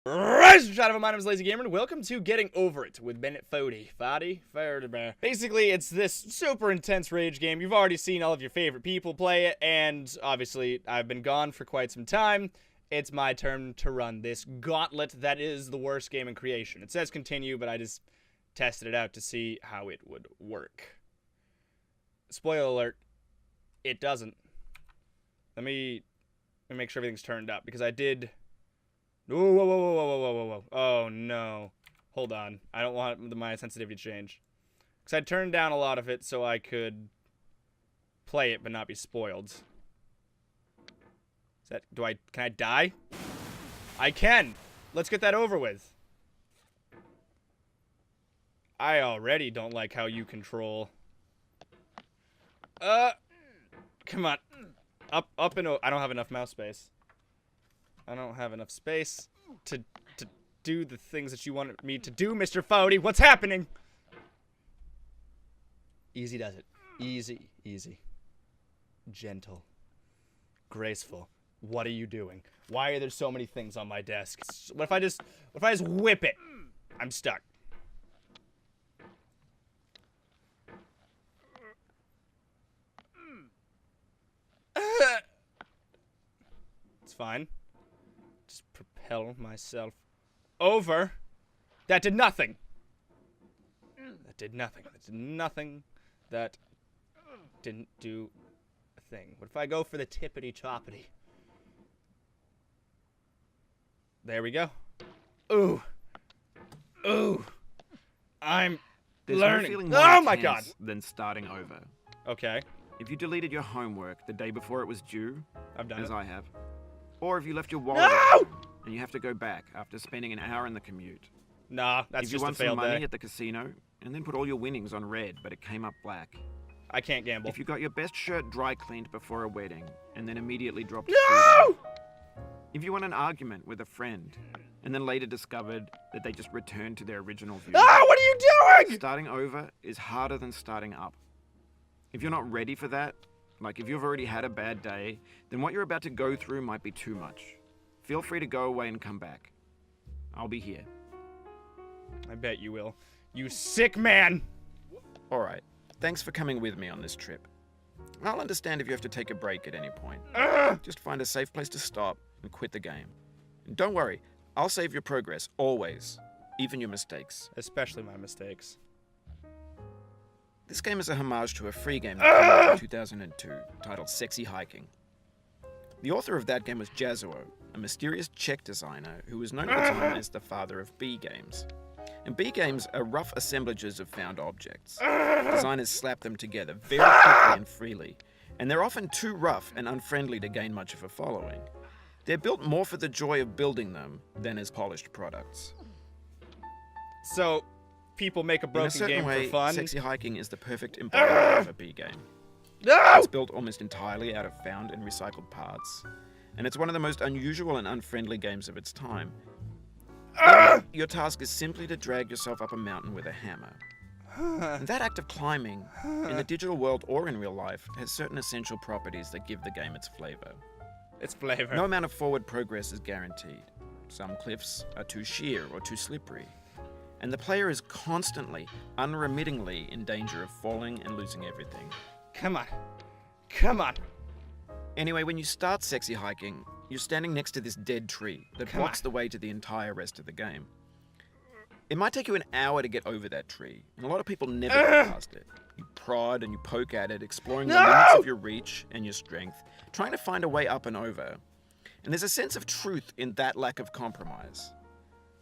Rise from Shadow, my name is Lazy Gamer, and welcome to Getting Over It with Bennett Fody. Basically, it's this super intense rage game. You've already seen all of your favorite people play it, and obviously, I've been gone for quite some time. It's my turn to run this gauntlet that is the worst game in creation. It says continue, but I just tested it out to see how it would work. Spoiler alert, it doesn't. Let me make sure everything's turned up, because I did... Whoa. Oh, no. Hold on. I don't want my sensitivity to change. Because I turned down a lot of it so I could play it but not be spoiled. Is that... Can I die? I can! Let's get that over with. I already don't like how you control. Come on. Up and over. I don't have enough mouse space. I don't have enough space to do the things that you wanted me to do, Mr. Fody. What's happening? Easy does it. Easy. Gentle. Graceful. What are you doing? Why are there so many things on my desk? What if I just whip it? I'm stuck. It's fine. Just propel myself over. That did nothing. That did nothing. That didn't do a thing. What if I go for the tippity-toppity? There we go. Ooh. I'm learning. Oh my god. Than starting over. Okay. If you deleted your homework the day before it was due, I've done as it. I have, or if you left your wallet at home and you have to go back after spending an hour in the commute. Nah, that's if you just a won some failed money day. at the casino and then put all your winnings on red, but it came up black. I can't gamble. If you got your best shirt dry cleaned before a wedding and then immediately dropped No! If you won an argument with a friend and then later discovered that they just returned to their original view. Ah, what are you doing? Starting over is harder than starting up. If you're not ready for that, like if you've already had a bad day, then what you're about to go through might be too much. Feel free to go away and come back. I'll be here. I bet you will. You sick man! Alright, thanks for coming with me on this trip. I'll understand if you have to take a break at any point. Just find a safe place to stop and quit the game. And don't worry, I'll save your progress, always. Even your mistakes. Especially my mistakes. This game is a homage to a free game that came out in 2002, titled Sexy Hiking. The author of that game was Jazuo, a mysterious Czech designer who was known at the time as the father of B games. And B games are rough assemblages of found objects. Designers slap them together very quickly and freely, and they're often too rough and unfriendly to gain much of a following. They're built more for the joy of building them than as polished products. So, people make a broken game way, for fun? Sexy Hiking is the perfect embodiment of a B game. No! It's built almost entirely out of found and recycled parts, and it's one of the most unusual and unfriendly games of its time. Your task is simply to drag yourself up a mountain with a hammer. And that act of climbing, in the digital world or in real life, has certain essential properties that give the game its flavor. Its flavor. No amount of forward progress is guaranteed. Some cliffs are too sheer or too slippery, and the player is constantly, unremittingly in danger of falling and losing everything. Come on. Anyway, when you start Sexy Hiking, you're standing next to this dead tree that blocks the way to the entire rest of the game. It might take you an hour to get over that tree, and a lot of people never get past it. You prod and you poke at it, exploring the limits of your reach and your strength, trying to find a way up and over. And there's a sense of truth in that lack of compromise.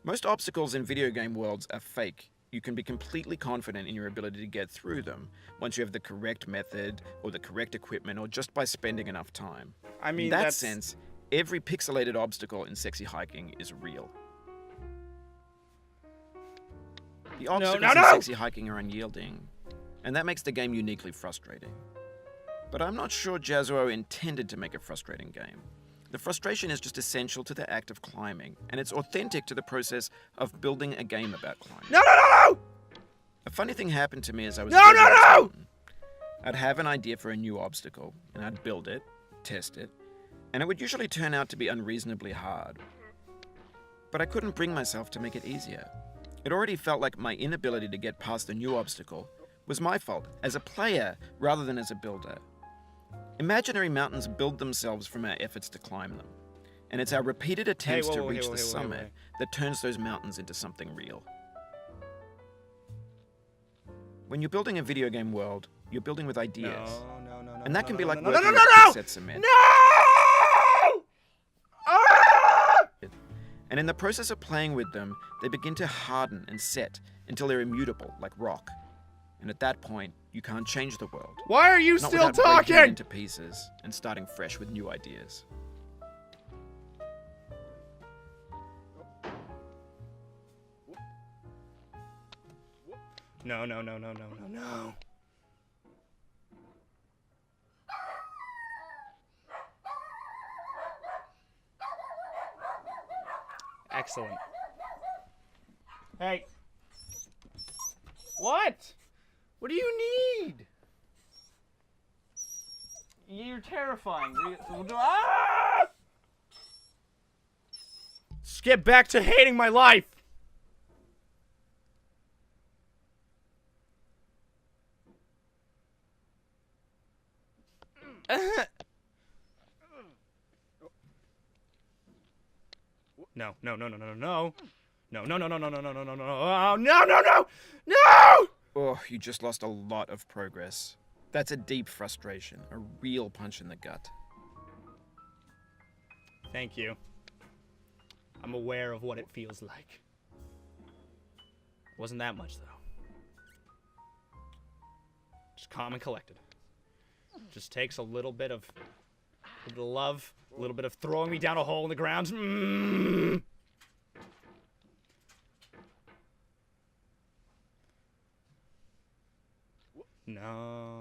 Most obstacles in video game worlds are fake. You can be completely confident in your ability to get through them once you have the correct method or the correct equipment or just by spending enough time. I mean, in that sense, every pixelated obstacle in Sexy Hiking is real. The obstacles in Sexy Hiking are unyielding, and that makes the game uniquely frustrating. But I'm not sure Jazuo intended to make a frustrating game. The frustration is just essential to the act of climbing, and it's authentic to the process of building a game about climbing. No! A funny thing happened to me as I was No! I'd have an idea for a new obstacle, and I'd build it, test it, and it would usually turn out to be unreasonably hard. But I couldn't bring myself to make it easier. It already felt like my inability to get past a new obstacle was my fault as a player rather than as a builder. Imaginary mountains build themselves from our efforts to climb them. And it's our repeated attempts to reach the summit that turns those mountains into something real. When you're building a video game world, you're building with ideas. No. And that can be like no, working no, with set cement. No! Ah! And in the process of playing with them, they begin to harden and set until they're immutable, like rock. And at that point, you can't change the world. Why are you Not still without breaking it talking? into pieces and starting fresh with new ideas. No. Excellent. Hey. What? What do you need? You're terrifying. Ah! Let's get back to hating my life. No. Oh, you just lost a lot of progress. That's a deep frustration, a real punch in the gut. Thank you. I'm aware of what it feels like. Wasn't that much, though. Just calm and collected. Just takes a little bit of love, a little bit of throwing me down a hole in the ground. No.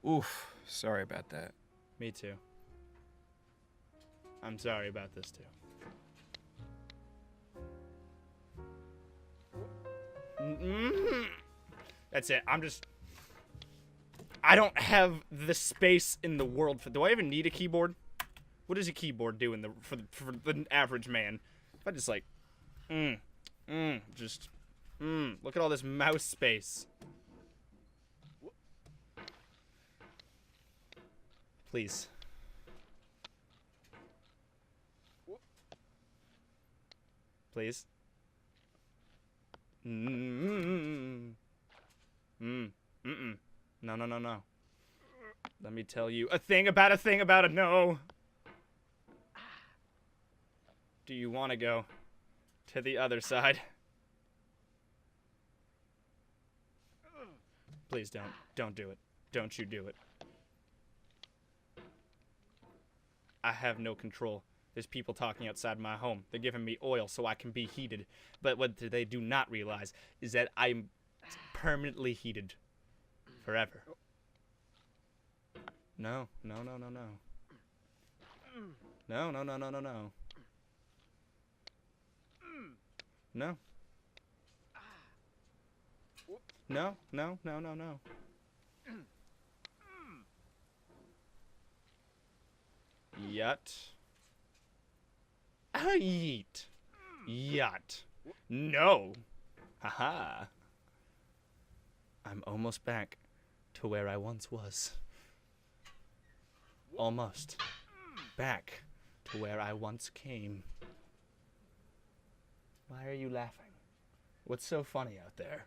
Oof, sorry about that. Me too. I'm sorry about this too. That's it. I don't have the space in the world for. Do I even need a keyboard? What does a keyboard do for the average man? If I just like, look at all this mouse space. Please. Please. No. Let me tell you a thing about a no. Do you want to go to the other side? Please don't. Don't do it. Don't you do it. I have no control. There's people talking outside my home. They're giving me oil so I can be heated. But what they do not realize is that I'm permanently heated. Forever. No. No. Yet. Yeet. Yacht. No. Haha. I'm almost back to where I once was. Almost. Back to where I once came. Why are you laughing? What's so funny out there?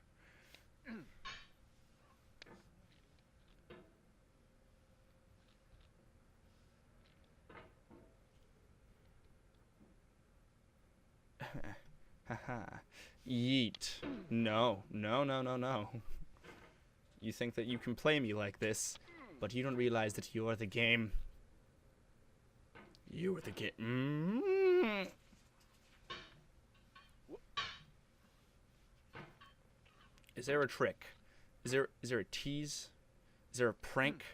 Haha. Yeet. No. You think that you can play me like this, but you don't realize that you're the game. You are the game. Is there a trick? Is there a tease? Is there a prank?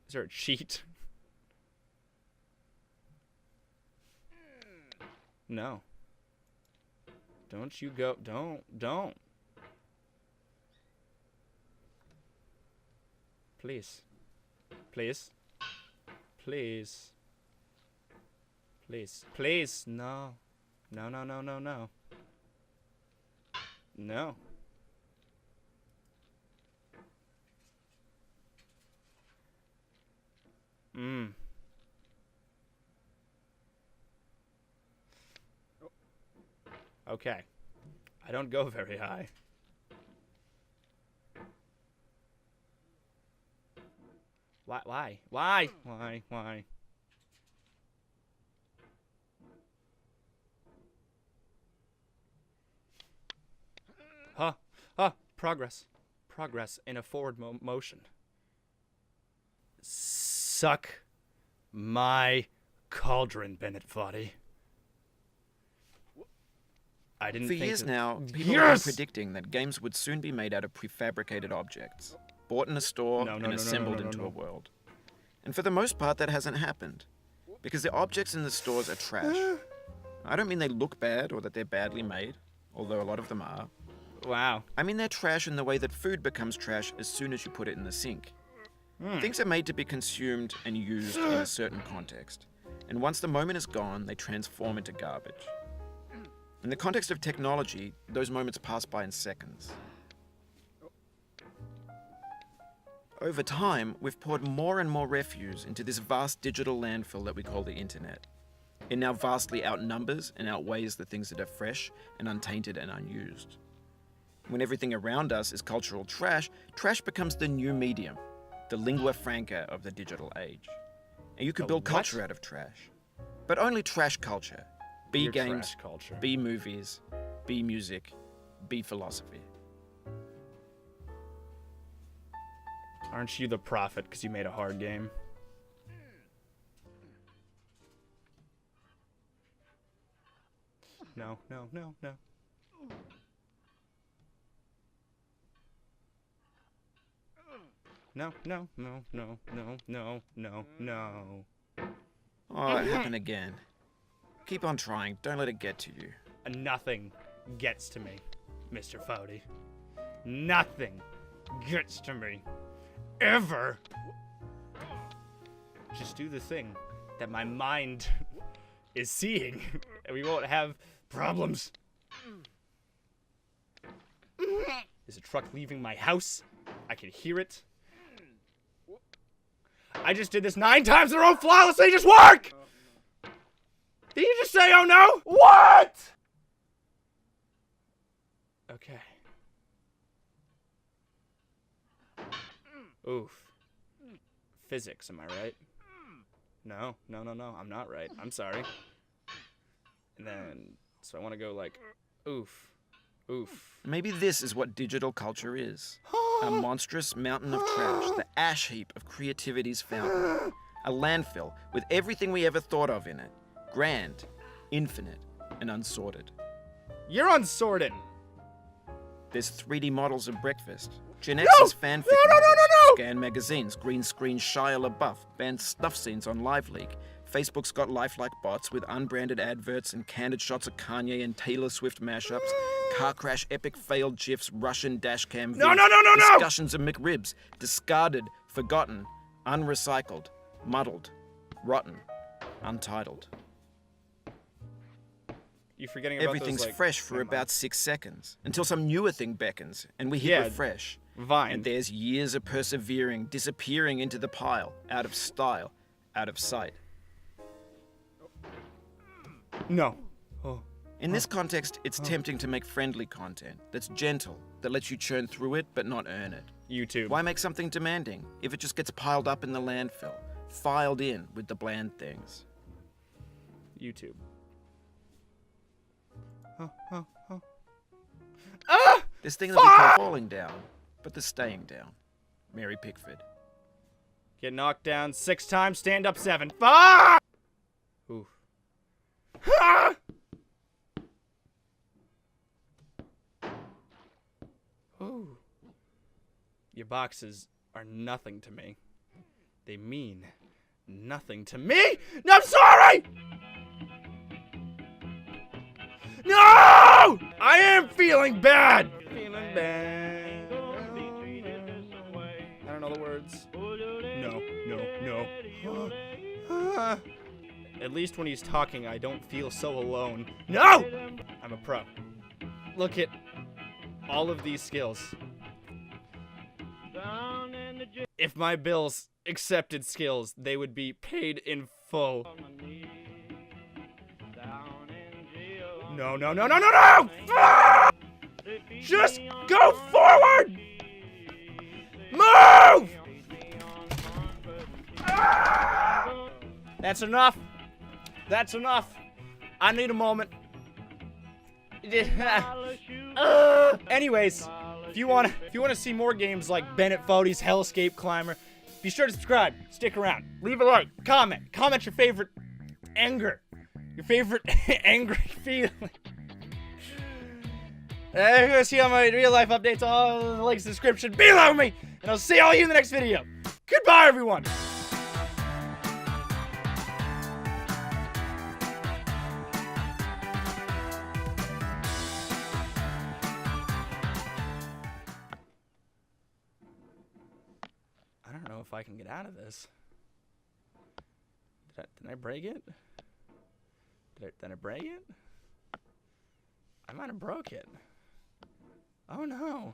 Is there a cheat? No. Don't you go. Don't. Please. Please. Please. Please. Please. No. No, no, no, no, no. No. Okay. I don't go very high. Why? Why? Why? Why? Why? Huh. Huh. Progress. Progress in a forward motion. Suck my cauldron, Bennett Foddy. I didn't For think years that- now, people have been predicting that games would soon be made out of prefabricated objects, bought in a store and assembled into a world. And for the most part, that hasn't happened. Because the objects in the stores are trash. I don't mean they look bad or that they're badly made, although a lot of them are. Wow. I mean they're trash in the way that food becomes trash as soon as you put it in the sink. Things are made to be consumed and used in a certain context. And once the moment is gone, they transform into garbage. In the context of technology, those moments pass by in seconds. Over time, we've poured more and more refuse into this vast digital landfill that we call the internet. It now vastly outnumbers and outweighs the things that are fresh and untainted and unused. When everything around us is cultural trash, trash becomes the new medium, the lingua franca of the digital age. And you could build what? culture out of trash. But only trash culture. B Your games, trash culture. B movies, B music, B philosophy. Aren't you the prophet because you made a hard game? No, no, no, no. No, no, no, no, no, no, no, no. Oh, it happened again. Keep on trying, don't let it get to you. Nothing gets to me, Mr. Foudy. Nothing gets to me. Ever. Just do the thing that my mind is seeing, and we won't have problems. There's a truck leaving my house. I can hear it. I just did this 9 times in a row flawlessly. Just work! Did you just say, oh no? What? Okay. Oof. Physics, am I right? No, no, no, no, I'm not right. I'm sorry. And then, so I want to go like, oof, oof. Maybe this is what digital culture is. A monstrous mountain of trash, the ash heap of creativity's fountain. A landfill with everything we ever thought of in it. Grand, infinite, and unsorted. You're unsorted. There's 3D models of breakfast. Gen No! X's fanfic No, no, no, novels, no, no! Scan magazines, green screen Shia LaBeouf, banned stuff scenes on LiveLeak. Facebook's got lifelike bots with unbranded adverts and candid shots of Kanye and Taylor Swift mashups. Car crash epic failed GIFs, Russian dashcam No, vids, no, no, no, no! discussions of McRibs, discarded, forgotten, unrecycled, muddled, rotten, untitled. You forgetting about Everything's those, like, fresh for never mind. about 6 seconds, until some newer thing beckons, and we hit Yeah, refresh. Vine. And there's years of persevering, disappearing into the pile, out of style, out of sight. No. Oh. In this context, it's tempting to make friendly content that's gentle, that lets you churn through it but not earn it. YouTube. Why make something demanding if it just gets piled up in the landfill, filed in with the bland things? YouTube. Ah! This thing that we call falling down, but the staying down. Mary Pickford. Get knocked down 6 times, stand up 7. Fuck! Oof. Ah! Ooh. Your boxes are nothing to me. They mean nothing to me. No, I'm sorry! No! I am feeling bad! Feeling bad. I don't know the words. No, no, no. At least when he's talking, I don't feel so alone. No! I'm a pro. Look at all of these skills. If my bills accepted skills, they would be paid in full. No, no, no, no, no, no! Ah! Just go forward! Move! Ah! That's enough. That's enough. I need a moment. Anyways, if you wanna see more games like Bennett Fody's Hellscape Climber, be sure to subscribe. Stick around. Leave a like. Comment. Comment your favorite anger. Your favorite angry feeling. You're gonna see all my real life updates, all in the links in the description below me, and I'll see all you in the next video. Goodbye, everyone. I don't know if I can get out of this. Did I break it? Did I break it? I might have broke it. Oh no.